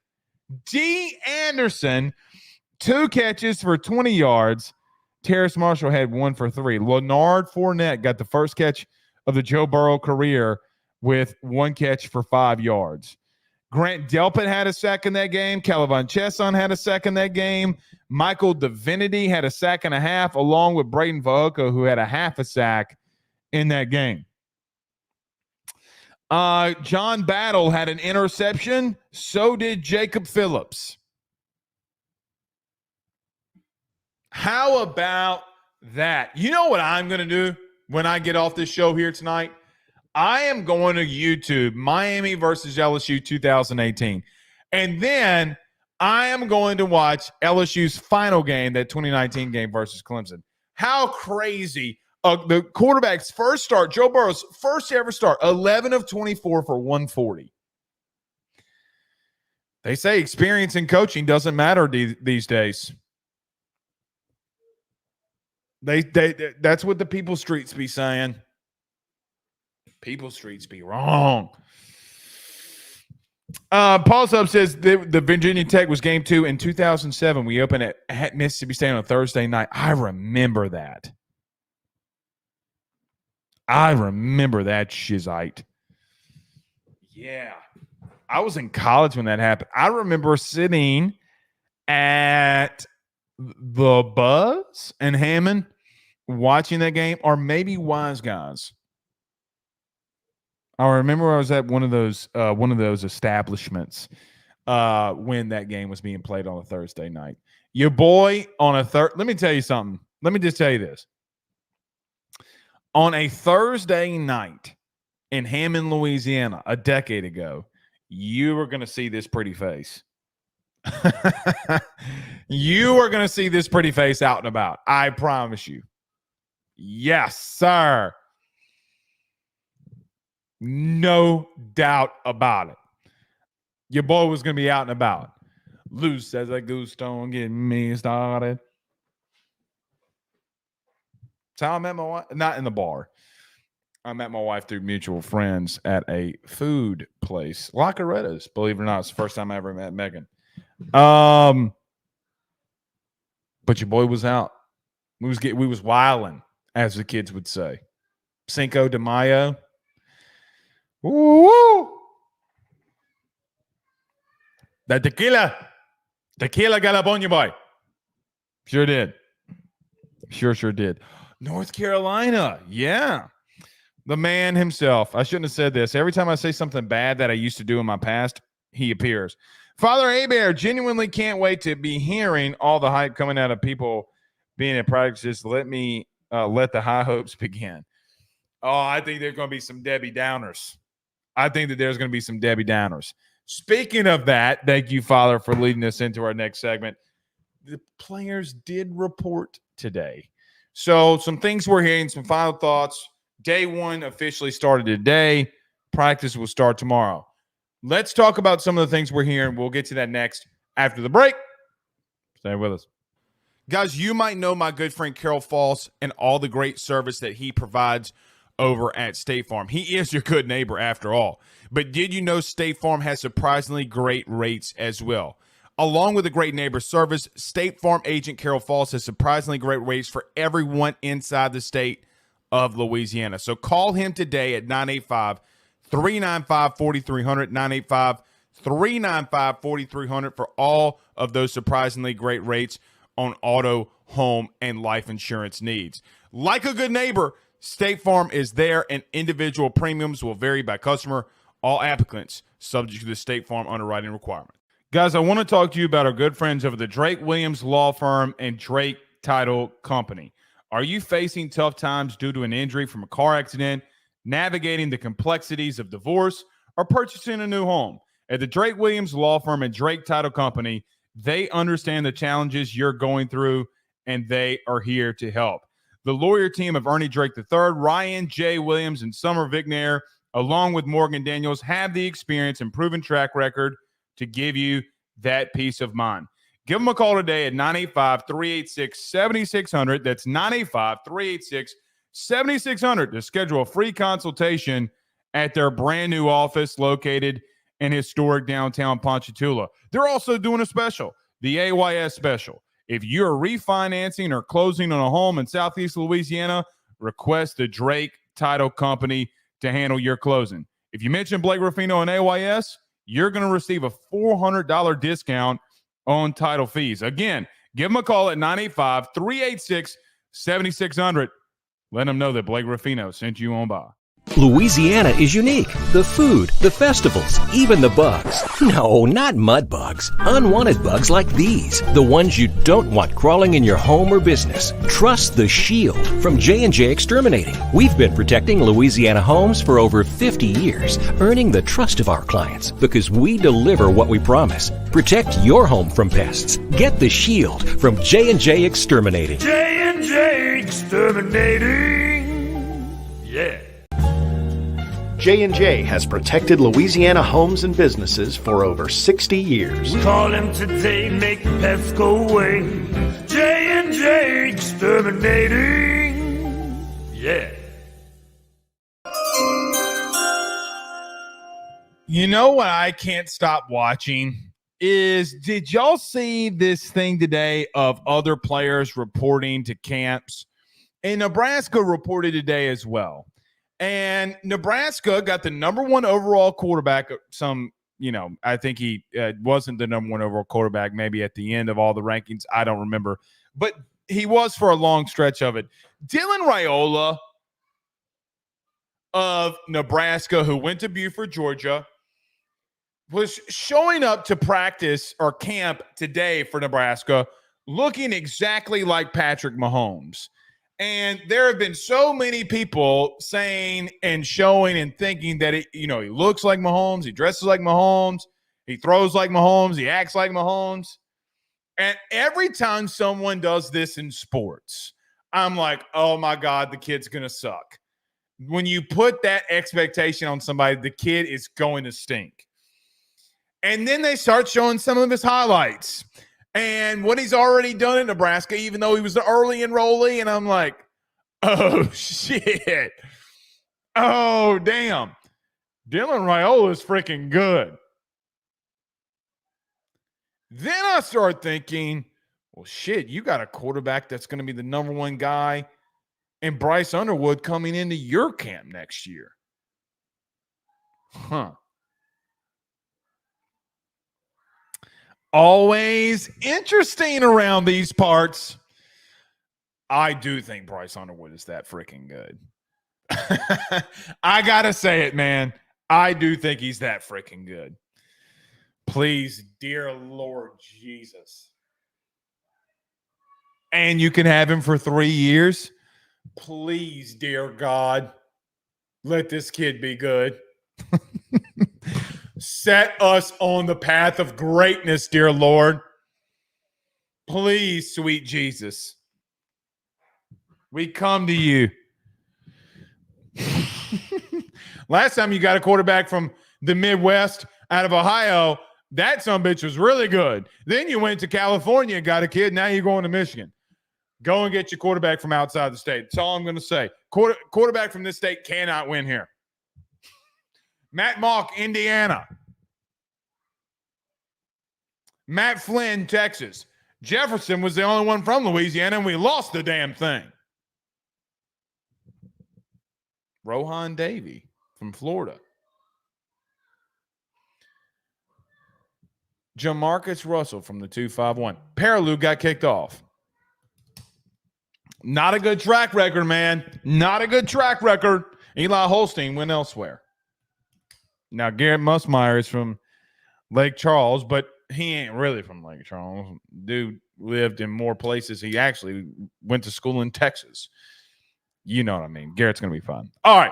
2 catches for 20 yards. Terrace Marshall had 1 for 3. Leonard Fournette got the first catch of the Joe Burrow career with 1 catch for 5 yards. Grant Delpit had a sack in that game. Calavan Chesson had a sack in that game. Michael Divinity had a sack and a half, along with Braden Vahoka, who had a half a sack in that game. John Battle had an interception. So did Jacob Phillips. How about that? You know what I'm going to do? when I get off this show here tonight, I am going to YouTube Miami versus LSU 2018. And then I am going to watch LSU's final game, that 2019 game versus Clemson. How crazy. The quarterback's first start, Joe Burrow's first ever start, 11 of 24 for 140. They say experience in coaching doesn't matter these days. That's what the people streets be saying. People streets be wrong. Paul Sub says the Virginia Tech was game 2 in 2007. We opened at Mississippi State on a Thursday night. I remember that. Shizite. Yeah. I was in college when that happened. I remember sitting at the Buzz and Hammond watching that game, or maybe Wise Guys. I remember I was at one of those establishments when that game was being played on a Thursday night. Your boy on a let me tell you something. Let me just tell you this. On a Thursday night in Hammond, Louisiana, a decade ago, you were going to see this pretty face. You are going to see this pretty face out and about. I promise you. Yes, sir. No doubt about it. Your boy was going to be out and about. Loose as a goose, don't get me started. That's how I met my wife. Not in the bar. I met my wife through mutual friends at a food place. La Coretta's, believe it or not. It's the first time I ever met Megan. But your boy was out. We was wilding, as the kids would say. Cinco de Mayo. Woo! That tequila got up on you, boy. Sure did. Sure did. North Carolina. Yeah. The man himself. I shouldn't have said this. Every time I say something bad that I used to do in my past, he appears. Father Abear, genuinely can't wait to be hearing all the hype coming out of people being at practices. Let the high hopes begin. Oh, I think there's going to be some Debbie Downers. Speaking of that, thank you, Father, for leading us into our next segment. The players did report today. So some things we're hearing, some final thoughts. Day 1 officially started today. Practice will start tomorrow. Let's talk about some of the things we're hearing. We'll get to that next after the break. Stay with us. Guys, you might know my good friend Carol Falls and all the great service that he provides over at State Farm. He is your good neighbor after all. But did you know State Farm has surprisingly great rates as well? Along with a great neighbor service, State Farm agent Carol Falls has surprisingly great rates for everyone inside the state of Louisiana. So call him today at 985-395-4300, 985-395-4300 for all of those surprisingly great rates on auto, home, and life insurance needs. Like a good neighbor, State Farm is there, and individual premiums will vary by customer. All applicants subject to the State Farm underwriting requirement. Guys, I want to talk to you about our good friends over the Drake Williams Law Firm and Drake Title Company. Are you facing tough times due to an injury from a car accident, navigating the complexities of divorce, or purchasing a new home? At the Drake Williams Law Firm and Drake Title Company, they understand the challenges you're going through, and they are here to help. The lawyer team of Ernie Drake III, Ryan J. Williams, and Summer Vignair, along with Morgan Daniels, have the experience and proven track record to give you that peace of mind. Give them a call today at 985-386-7600. That's 985-386-7600 to schedule a free consultation at their brand new office located in historic downtown Ponchatoula. They're also doing a special, the AYS special. If you're refinancing or closing on a home in Southeast Louisiana, request the Drake Title Company to handle your closing. If you mention Blake Ruffino and AYS, you're going to receive a $400 discount on title fees. Again, give them a call at 985-386-7600. Let them know that Blake Ruffino sent you on by. Louisiana is unique. The food, the festivals, even the bugs. No, not mud bugs. Unwanted bugs like these. The ones you don't want crawling in your home or business. Trust the Shield from J&J Exterminating. We've been protecting Louisiana homes for over 50 years, earning the trust of our clients because we deliver what we promise. Protect your home from pests. Get the Shield from J&J Exterminating. J&J Exterminating. Yeah. J&J has protected Louisiana homes and businesses for over 60 years. Call him today, make pests go away. J&J Exterminating. Yeah. You know what I can't stop watching is, did y'all see this thing today of other players reporting to camps? And Nebraska reported today as well. And Nebraska got the number one overall quarterback. I think he wasn't the number one overall quarterback, maybe at the end of all the rankings. I don't remember. But he was for a long stretch of it. Dylan Raiola of Nebraska, who went to Buford, Georgia, was showing up to practice or camp today for Nebraska looking exactly like Patrick Mahomes. And there have been so many people saying and showing and thinking that, he looks like Mahomes, he dresses like Mahomes, he throws like Mahomes, he acts like Mahomes. And every time someone does this in sports, I'm like, oh my God, the kid's going to suck. When you put that expectation on somebody, the kid is going to stink. And then they start showing some of his highlights and what he's already done in Nebraska, even though he was the early enrollee. And I'm like, oh, shit. Oh, damn. Dylan Raiola is freaking good. Then I start thinking, well, shit, you got a quarterback that's going to be the number one guy and Bryce Underwood coming into your camp next year. Huh. Always interesting around these parts. I do think Bryce Underwood is that freaking good. I got to say it, man. I do think he's that freaking good. Please, dear Lord Jesus. And you can have him for 3 years. Please, dear God, let this kid be good. Set us on the path of greatness, dear Lord. Please, sweet Jesus. We come to you. Last time you got a quarterback from the Midwest out of Ohio, that sumbitch was really good. Then you went to California and got a kid. Now you're going to Michigan. Go and get your quarterback from outside the state. That's all I'm going to say. Quarterback from this state cannot win here. Matt Mock, Indiana. Matt Flynn, Texas. Jefferson was the only one from Louisiana, and we lost the damn thing. Rohan Davey from Florida. Jamarcus Russell from the 251. Perilou got kicked off. Not a good track record, man. Not a good track record. Eli Holstein went elsewhere. Now, Garrett Musmeyer is from Lake Charles, but he ain't really from Lake Charles. Dude lived in more places. He actually went to school in Texas. You know what I mean. Garrett's going to be fun. All right.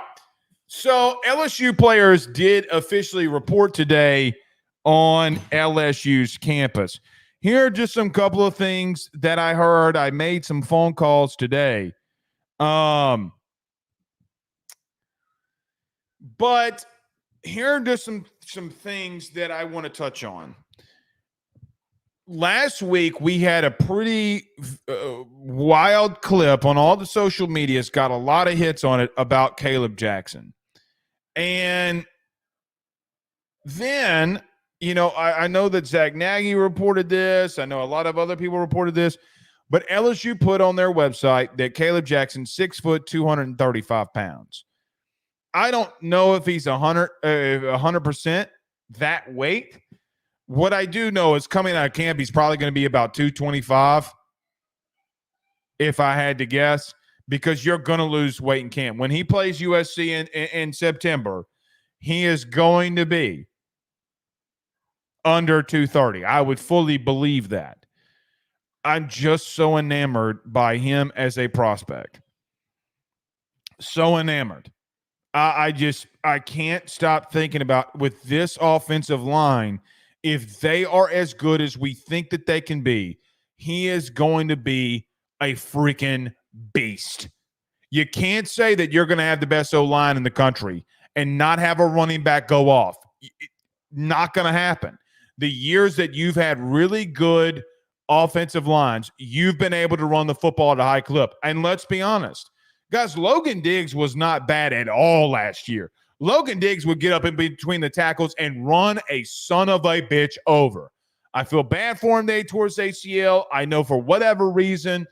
So LSU players did officially report today on LSU's campus. Here are just some couple of things that I heard. I made some phone calls today. But here are just some things that I want to touch on. Last week, we had a pretty wild clip on all the social medias, got a lot of hits on it about Caleb Jackson. And then, I know that Zach Nagy reported this. I know a lot of other people reported this. But LSU put on their website that Caleb Jackson, 6 foot, 235 pounds. I don't know if he's 100% that weight. What I do know is coming out of camp, he's probably going to be about 225, if I had to guess. because you're going to lose weight in camp. When he plays USC in September, he is going to be under 230. I would fully believe that. I'm just so enamored by him as a prospect. So enamored. I can't stop thinking about, with this offensive line, if they are as good as we think that they can be, he is going to be a freaking beast. You can't say that you're going to have the best O-line in the country and not have a running back go off. Not going to happen. The years that you've had really good offensive lines, you've been able to run the football at a high clip. And let's be honest, guys, Logan Diggs was not bad at all last year. Logan Diggs would get up in between the tackles and run a son of a bitch over. I feel bad for him. They tore his ACL. I know for whatever reason,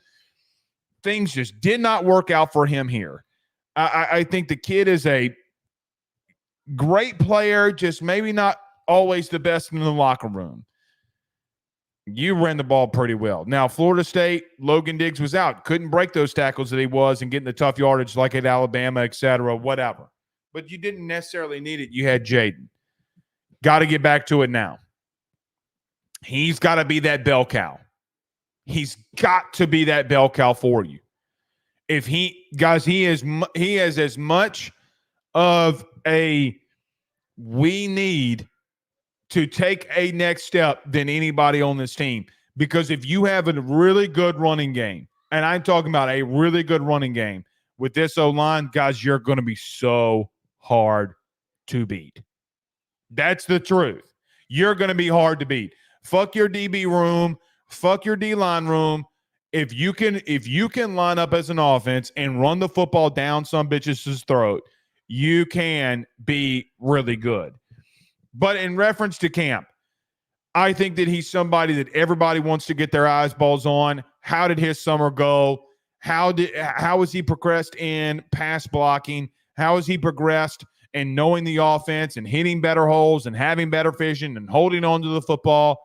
things just did not work out for him here. I think the kid is a great player, just maybe not always the best in the locker room. You ran the ball pretty well. Now, Florida State, Logan Diggs was out. Couldn't break those tackles that he was and getting the tough yardage like at Alabama, et cetera, whatever. But you didn't necessarily need it. You had Jaden. Got to get back to it now. He's got to be that bell cow. He's got to be that bell cow for you. If he has as much of a we need to take a next step than anybody on this team. Because if you have a really good running game, and I'm talking about a really good running game with this O-line, guys, you're going to be so hard to beat. That's the truth. You're going to be hard to beat. Fuck your DB room. Fuck your D-line room. If you can line up as an offense and run the football down some bitch's throat, you can be really good. But in reference to camp, I think that he's somebody that everybody wants to get their eyeballs on. How did his summer go? How has he progressed in pass blocking? How has he progressed in knowing the offense and hitting better holes and having better vision and holding on to the football?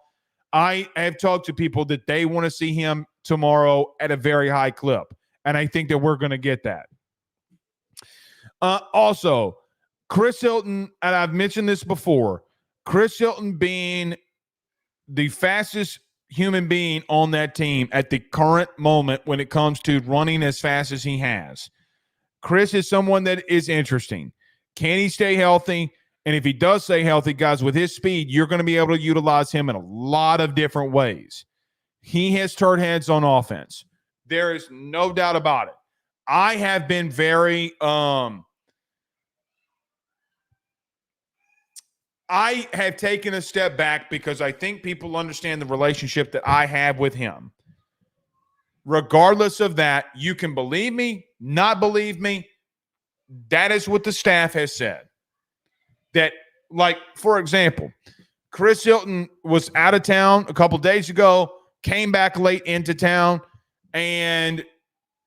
I have talked to people that they want to see him tomorrow at a very high clip, and I think that we're going to get that. Also, Chris Hilton, and I've mentioned this before, Chris Hilton being the fastest human being on that team at the current moment when it comes to running as fast as he has. Chris is someone that is interesting. Can he stay healthy? And if he does stay healthy, guys, with his speed, you're going to be able to utilize him in a lot of different ways. He has turned heads on offense. There is no doubt about it. I have been very I have taken a step back because I think people understand the relationship that I have with him. Regardless of that, you can believe me, not believe me. That is what the staff has said. That, like, for example, Chris Hilton was out of town a couple days ago, came back late into town, and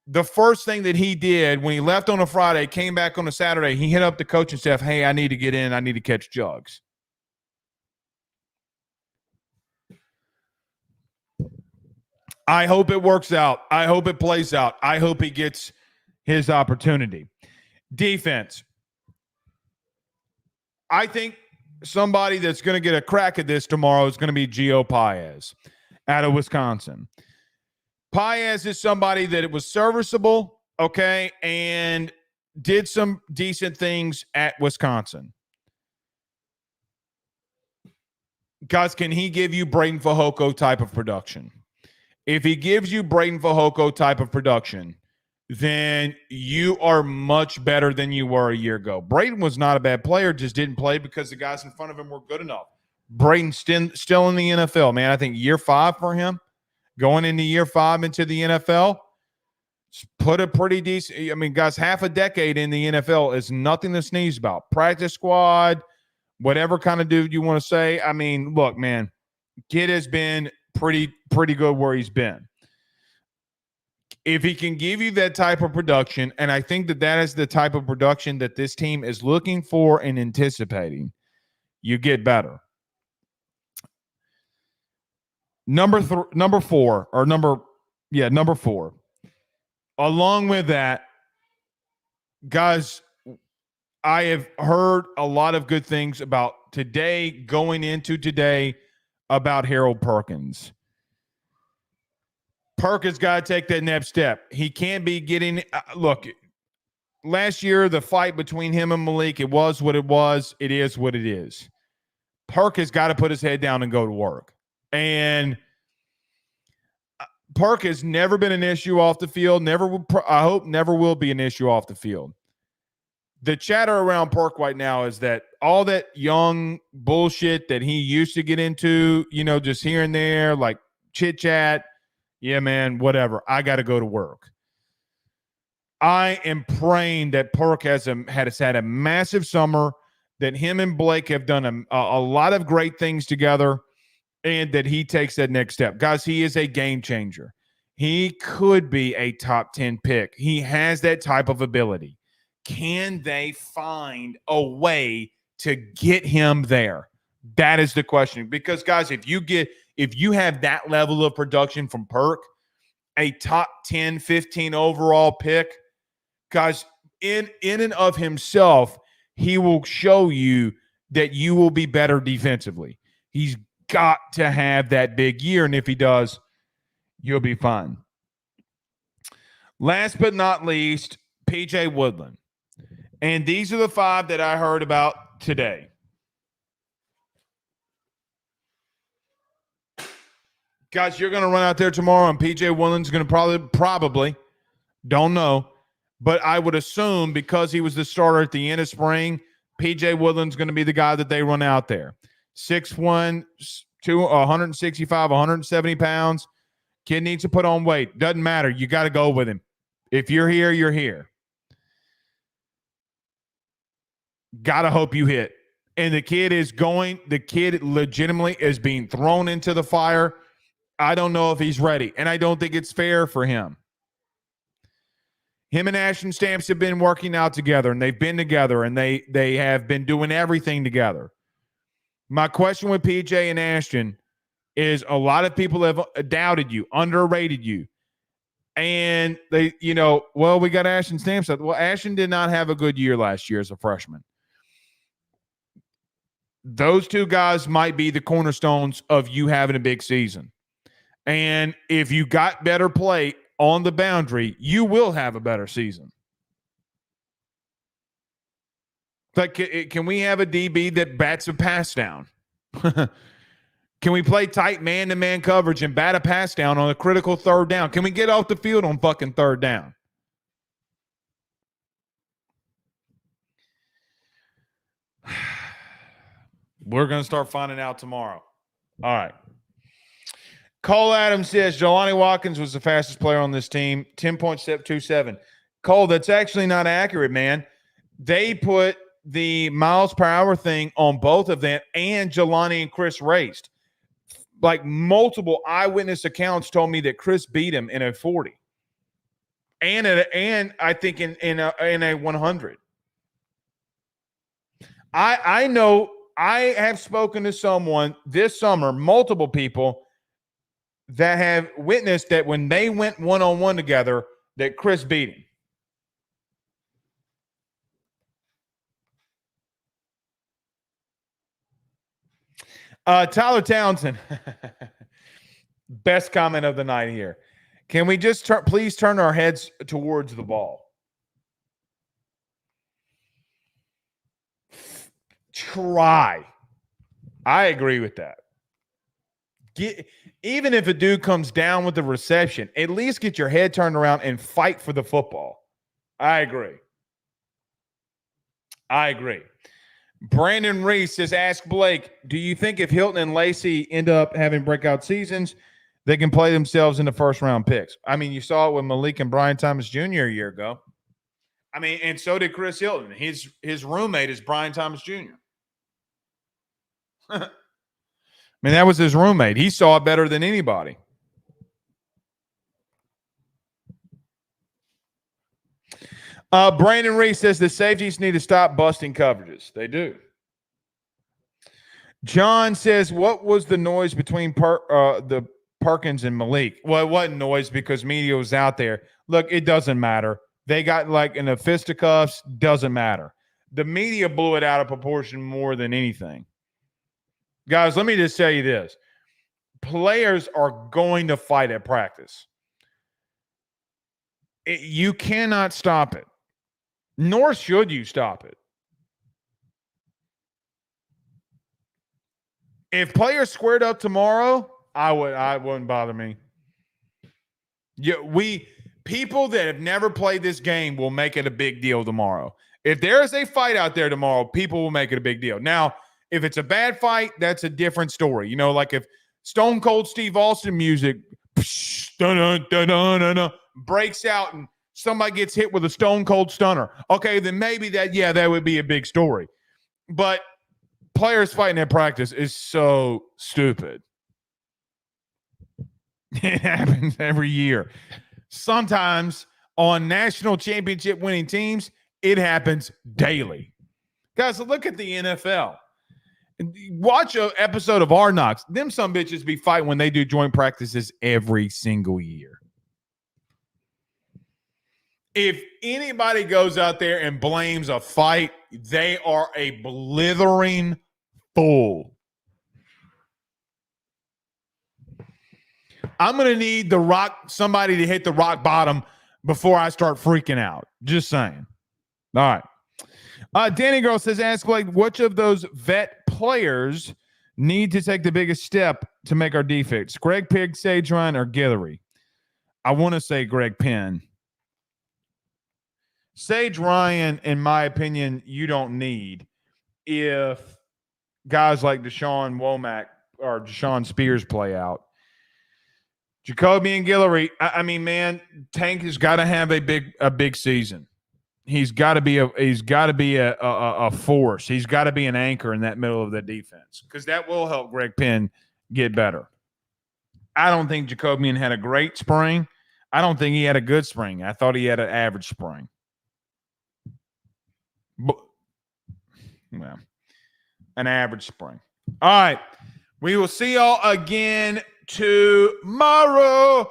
the first thing that he did when he left on a Friday, came back on a Saturday, he hit up the coaching staff, hey, I need to get in. I need to catch jugs. I hope it works out. I hope it plays out. I hope he gets his opportunity. Defense. I think somebody that's going to get a crack at this tomorrow is going to be Gio Paez out of Wisconsin. Paez is somebody that it was serviceable, okay, and did some decent things at Wisconsin. Guys, can he give you Braden Fehoko type of production? If he gives you Braden Fehoko type of production, then you are much better than you were a year ago. Braden was not a bad player, just didn't play because the guys in front of him were good enough. Braden's still in the NFL, man. I think year 5 for him, going into year 5 into the NFL, put a pretty decent – I mean, guys, half a decade in the NFL is nothing to sneeze about. Practice squad, whatever kind of dude you want to say. I mean, look, man, kid has been pretty good where he's been. If he can give you that type of production, and I think that is the type of production that this team is looking for and anticipating, you get better. Number 4. along with that, guys, I have heard a lot of good things about today, going into today, about Harold Perkins. Perkins got to take that next step. He can't be getting look, last year, the fight between him and Malik, it was what it was. It is what it is. Perk has got to put his head down and go to work. And Perk has never been an issue off the field. I hope never will be an issue off the field. The chatter around Perk right now is that all that young bullshit that he used to get into, just here and there, like chit chat. Yeah, man, whatever. I got to go to work. I am praying that Perk has had a massive summer, that him and Blake have done a lot of great things together, and that he takes that next step. Guys, he is a game changer. He could be a top 10 pick. He has that type of ability. Can they find a way to get him there? That is the question. Because, guys, if you have that level of production from Perk, a top 10, 15 overall pick, guys, in and of himself, he will show you that you will be better defensively. He's got to have that big year, and if he does, you'll be fine. Last but not least, PJ Woodland. And these are the 5 that I heard about today. Guys, you're going to run out there tomorrow, and PJ Woodland's going to probably, don't know, but I would assume because he was the starter at the end of spring, PJ Woodland's going to be the guy that they run out there. 6'1", 165, 170 pounds. Kid needs to put on weight. Doesn't matter. You got to go with him. If you're here, you're here. Got to hope you hit. And the kid legitimately is being thrown into the fire. I don't know if he's ready, and I don't think it's fair for him. Him and Ashton Stamps have been working out together, and they've been together, and they have been doing everything together. My question with PJ and Ashton is a lot of people have doubted you, underrated you. And they, we got Ashton Stamps. Well, Ashton did not have a good year last year as a freshman. Those two guys might be the cornerstones of you having a big season. And if you got better play on the boundary, you will have a better season. Like, can we have a DB that bats a pass down? Can we play tight man-to-man coverage and bat a pass down on a critical third down? Can we get off the field on fucking third down? We're going to start finding out tomorrow. All right. Cole Adams says Jelani Watkins was the fastest player on this team, 10.27. Cole, that's actually not accurate, man. They put the miles per hour thing on both of them, and Jelani and Chris raced. Like, multiple eyewitness accounts told me that Chris beat him in a 40. And I think in a 100. I know I have spoken to someone this summer, multiple people, that have witnessed that when they went one-on-one together, that Chris beat him. Tyler Townsend, best comment of the night here. Can we just please turn our heads towards the ball? Try. I agree with that. Even if a dude comes down with the reception, at least get your head turned around and fight for the football. I agree. Brandon Reese says, ask Blake, do you think if Hilton and Lacey end up having breakout seasons, they can play themselves into first-round picks? I mean, you saw it with Malik and Brian Thomas Jr. a year ago. I mean, and so did Chris Hilton. His roommate is Brian Thomas Jr. I mean, that was his roommate. He saw it better than anybody. Brandon Reese says the safeties need to stop busting coverages. They do. John says, what was the noise between the Perkins and Malik. Well, it wasn't noise because media was out there. Look, it doesn't matter. They got like in the fisticuffs. Doesn't matter. The media blew it out of proportion more than anything. Guys, let me just tell you this. Players are going to fight at practice. You cannot stop it. Nor should you stop it. If players squared up tomorrow, I wouldn't bother me. Yeah, people that have never played this game will make it a big deal tomorrow. If there is a fight out there tomorrow, people will make it a big deal. Now, if it's a bad fight, that's a different story. You know, like if Stone Cold Steve Austin music breaks out and somebody gets hit with a Stone Cold Stunner, okay, then maybe that would be a big story. But players fighting in practice is so stupid. It happens every year. Sometimes on national championship winning teams, it happens daily. Guys, look at the NFL. Watch an episode of Hard Knocks. Them some bitches be fighting when they do joint practices every single year. If anybody goes out there and blames a fight, they are a blithering fool. I'm going to need somebody to hit the rock bottom before I start freaking out. Just saying. All right. Danny Girl says, ask like, which of those vet players need to take the biggest step to make our defense? Greg Pig, Sage Ryan, or Guillory? I want to say Greg Penn. Sage Ryan, in my opinion, you don't need if guys like Deshaun Womack or Deshaun Spears play out. Jacoby and Guillory, I mean, man, Tank has got to have a big season. He's got to be a force. He's got to be an anchor in that middle of the defense because that will help Greg Penn get better. I don't think Jacobian had a great spring. I don't think he had a good spring. I thought he had an average spring. Well, an average spring. All right. We will see y'all again tomorrow.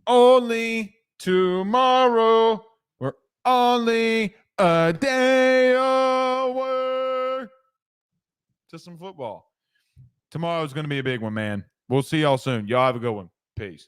Only tomorrow. We're only a day away to some football. Tomorrow is going to be a big one, man. We'll see y'all soon. Y'all have a good one. Peace.